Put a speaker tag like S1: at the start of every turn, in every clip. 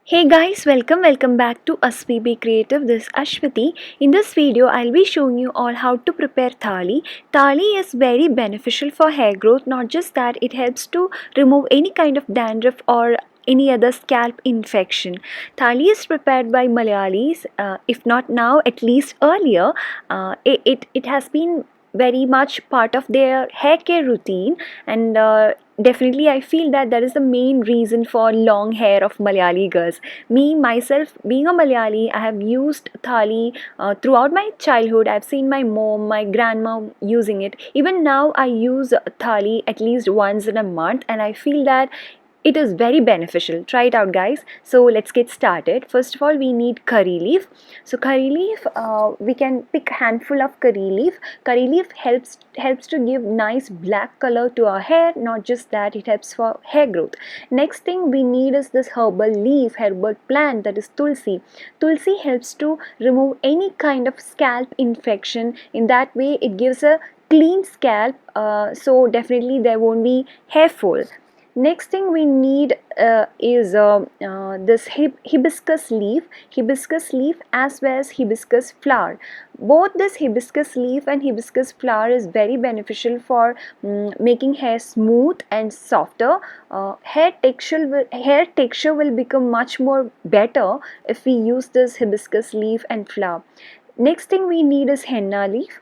S1: Hey guys, welcome back to Asvi Be Creative. This is Ashwati. In this video, I'll be showing you all how to prepare Thali. Thali is very beneficial for hair growth. Not just that, it helps to remove any kind of dandruff or any other scalp infection. Thali is prepared by Malayalis, if not now, at least earlier. It has been very much part of their hair care routine, and definitely I feel that that is the main reason for long hair of Malayali girls. Me myself, being a Malayali, I have used Thali throughout my childhood. I've seen my mom, my grandma using it. Even now I use Thali at least once in a month, and I feel that it is very beneficial. Try it out, guys. So let's get started. First of all, we need curry leaf. So curry leaf, we can pick a handful of curry leaf. Curry leaf helps to give nice black color to our hair. Not just that, it helps for hair growth. Next thing we need is this herbal leaf, herbal plant, that is Tulsi. Tulsi helps to remove any kind of scalp infection. In that way, it gives a clean scalp, so definitely there won't be hair fall. Next thing we need is this hibiscus leaf as well as hibiscus flower. Both this hibiscus leaf and hibiscus flower is very beneficial for making hair smooth and softer. Hair texture will become much more better if we use this hibiscus leaf and flower. Next thing we need is henna leaf.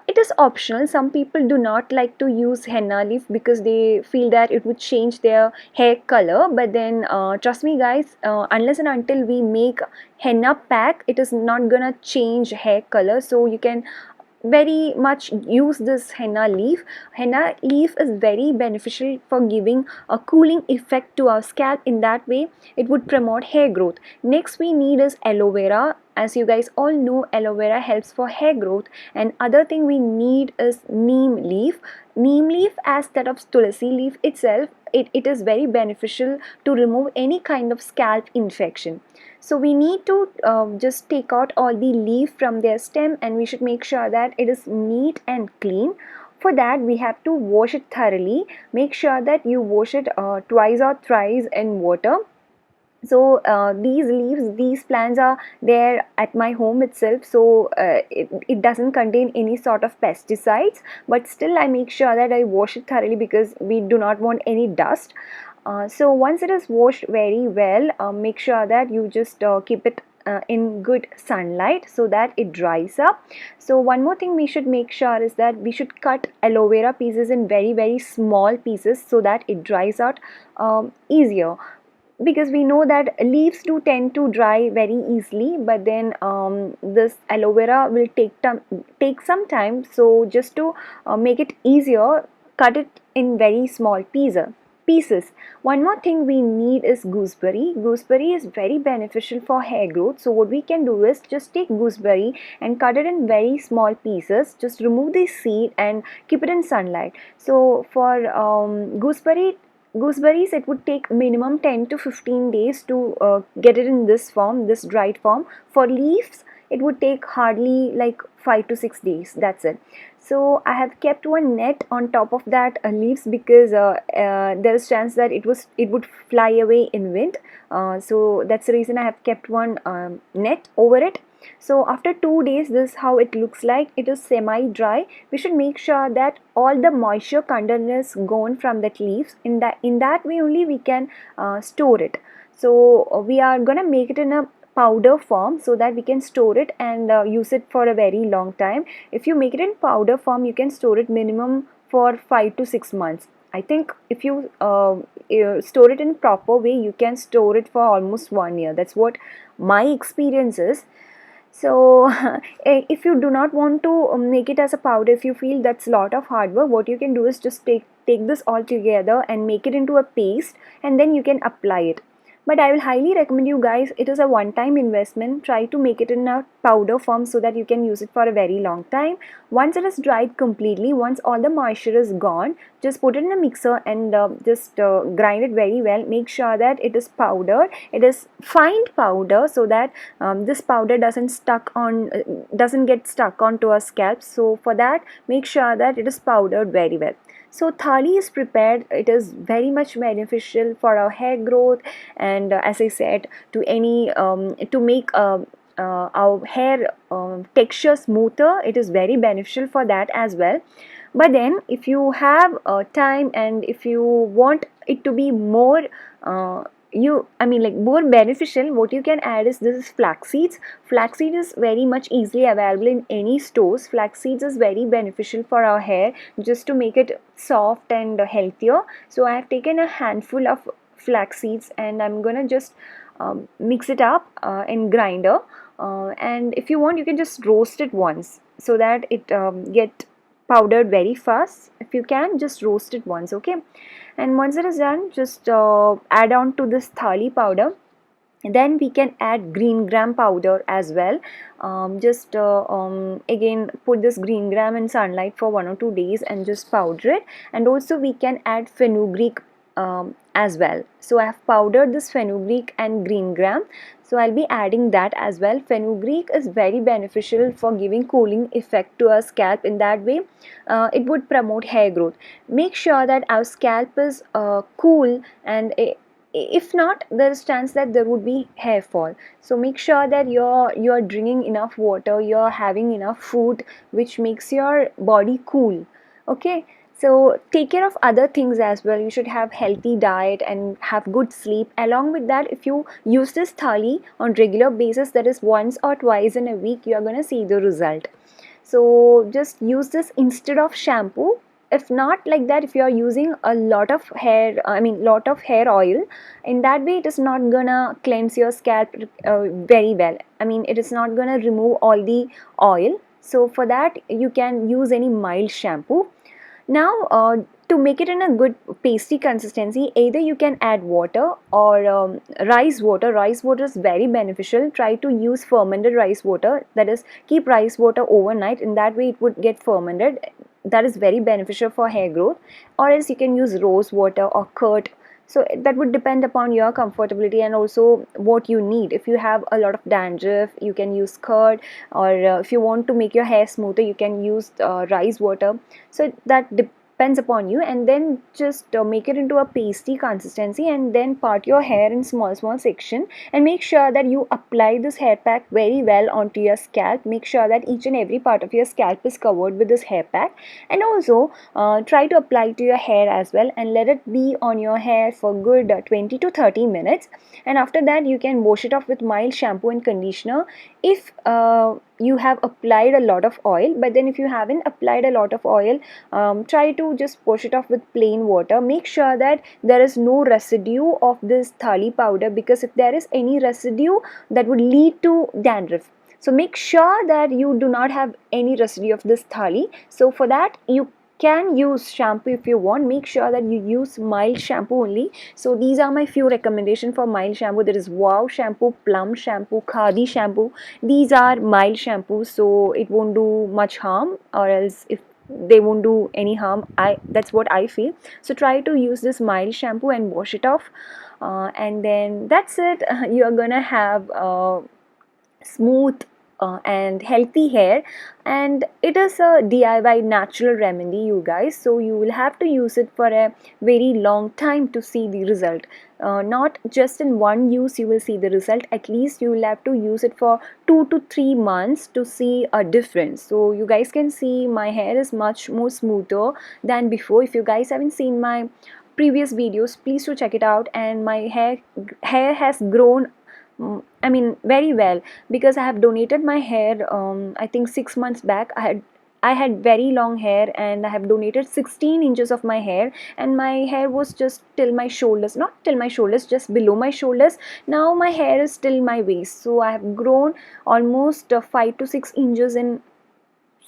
S1: It is optional. Some people do not like to use henna leaf because they feel that it would change their hair color. But then trust me guys, unless and until we make henna pack, it is not gonna change hair color. So you can very much use this henna leaf. Henna leaf is very beneficial for giving a cooling effect to our scalp. In that way, it would promote hair growth. Next we need is aloe vera. As you guys all know, aloe vera helps for hair growth. And other thing we need is neem leaf. Neem leaf, as that of Tulsi leaf itself, it is very beneficial to remove any kind of scalp infection. So we need to just take out all the leaf from their stem, and we should make sure that it is neat and clean. For that, we have to wash it thoroughly. Make sure that you wash it twice or thrice in water. So these leaves, these plants are there at my home itself, so it doesn't contain any sort of pesticides, but still I make sure that I wash it thoroughly because we do not want any dust. So once it is washed very well, make sure that you just keep it in good sunlight so that it dries up. So one more thing we should make sure is that we should cut aloe vera pieces in very small pieces so that it dries out easier, because we know that leaves do tend to dry very easily, but then this aloe vera will take some time. So just to make it easier, cut it in very small pieces. One more thing we need is gooseberry. Gooseberry is very beneficial for hair growth. So what we can do is just take gooseberry and cut it in very small pieces. Just remove the seed and keep it in sunlight. So for gooseberries, it would take minimum 10 to 15 days to get it in this form, this dried form. For leaves, it would take hardly like 5 to 6 days. That's it. So I have kept one net on top of that leaves because there is chance that it would fly away in wind. So that's the reason I have kept one net over it. So after 2 days, this is how it looks like. It is semi dry. We should make sure that all the moisture content is gone from that leaves. In that way only we can store it. So we are gonna make it in a powder form so that we can store it and use it for a very long time. If you make it in powder form, you can store it minimum for 5 to 6 months. I think if you store it in proper way, you can store it for almost 1 year. That's what my experience is. So if you do not want to make it as a powder, if you feel that's a lot of hard work, what you can do is just take this all together and make it into a paste, and then you can apply it. But I will highly recommend you guys, it is a one-time investment. Try to make it in a powder form so that you can use it for a very long time. Once it is dried completely, once all the moisture is gone, just put it in a mixer and just grind it very well. Make sure that it is powdered. It is fine powder so that this powder doesn't get stuck onto our scalp. So for that, make sure that it is powdered very well. So thali is prepared. It is very much beneficial for our hair growth, and as I said, to any to make our hair texture smoother. It is very beneficial for that as well. But then if you have time, and if you want it to be more uh, like more beneficial, what you can add is this flax seeds. Flax seed is very much easily available in any stores. Flax seeds is very beneficial for our hair, just to make it soft and healthier. So I have taken a handful of flax seeds, and I'm gonna just mix it up in grinder, and if you want, you can just roast it once, so that it get powdered very fast. If you can, just roast it once, okay? And once it is done, just add on to this thali powder. Then we can add green gram powder as well. Just again, put this green gram in sunlight for 1 or 2 days and just powder it. And also we can add fenugreek as well. So I have powdered this fenugreek and green gram, so I'll be adding that as well. Fenugreek is very beneficial for giving cooling effect to our scalp. In that way, it would promote hair growth. Make sure that our scalp is cool, and if not, there is chance that there would be hair fall. So make sure that you're drinking enough water, you're having enough food which makes your body cool, okay? So take care of other things as well. You should have healthy diet and have good sleep. Along with that, if you use this thali on regular basis, that is once or twice in a week, you are going to see the result. So just use this instead of shampoo. If not like that, if you are using a lot of hair, lot of hair oil, in that way it is not gonna cleanse your scalp very well. It is not gonna remove all the oil. So for that, you can use any mild shampoo. Now, to make it in a good pasty consistency, either you can add water or rice water. Rice water is very beneficial. Try to use fermented rice water. That is, keep rice water overnight. In that way, it would get fermented. That is very beneficial for hair growth. Or else you can use rose water or curd. So that would depend upon your comfortability and also what you need. If you have a lot of dandruff, you can use curd, or if you want to make your hair smoother, you can use rice water. So that depends upon you, and then just make it into a pasty consistency, and then part your hair in small section, and make sure that you apply this hair pack very well onto your scalp. Make sure that each and every part of your scalp is covered with this hair pack, and also try to apply to your hair as well, and let it be on your hair for good 20 to 30 minutes. And after that, you can wash it off with mild shampoo and conditioner if you have applied a lot of oil. But then if you haven't applied a lot of oil, try to just wash it off with plain water. Make sure that there is no residue of this thali powder, because if there is any residue, that would lead to dandruff. So make sure that you do not have any residue of this thali. So for that, you can use shampoo if you want. Make sure that you use mild shampoo only. So these are my few recommendations for mild shampoo. There is wow shampoo, plum shampoo, khadi shampoo. These are mild shampoos, so it won't do much harm, or else if they won't do any harm, that's what I feel. So try to use this mild shampoo and wash it off, and then that's it. You're gonna have smooth and healthy hair, and it is a DIY natural remedy, you guys. So you will have to use it for a very long time to see the result. Not just in one use you will see the result. At least you will have to use it for 2 to 3 months to see a difference. So you guys can see my hair is much more smoother than before. If you guys haven't seen my previous videos, please do check it out. And my hair has grown, very well, because I have donated my hair. I think 6 months back, I had very long hair, and I have donated 16 inches of my hair, and my hair was just till my shoulders, not till my shoulders, just below my shoulders. Now my hair is till my waist, so I have grown almost 5 to 6 inches in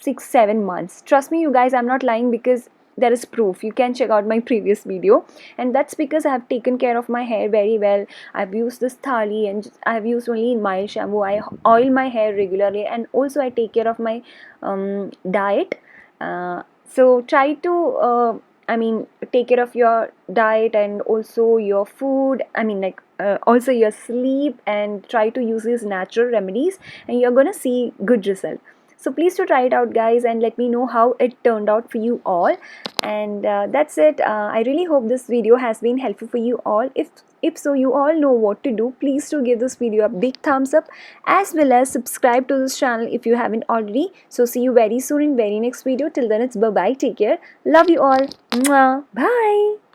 S1: 6 7 months. Trust me, you guys, I'm not lying, because there is proof. You can check out my previous video, and that's because I have taken care of my hair very well. I've used this thali, and I've used only mild shampoo. I oil my hair regularly, and also I take care of my diet. So try to take care of your diet, and also your food, also your sleep, and try to use these natural remedies, and you're gonna see good result. So please to try it out, guys, and let me know how it turned out for you all. And that's it. I really hope this video has been helpful for you all. If so, you all know what to do. Please to give this video a big thumbs up, as well as subscribe to this channel if you haven't already. So see you very soon in very next video. Till then, it's bye bye. Take care. Love you all. Mwah. Bye.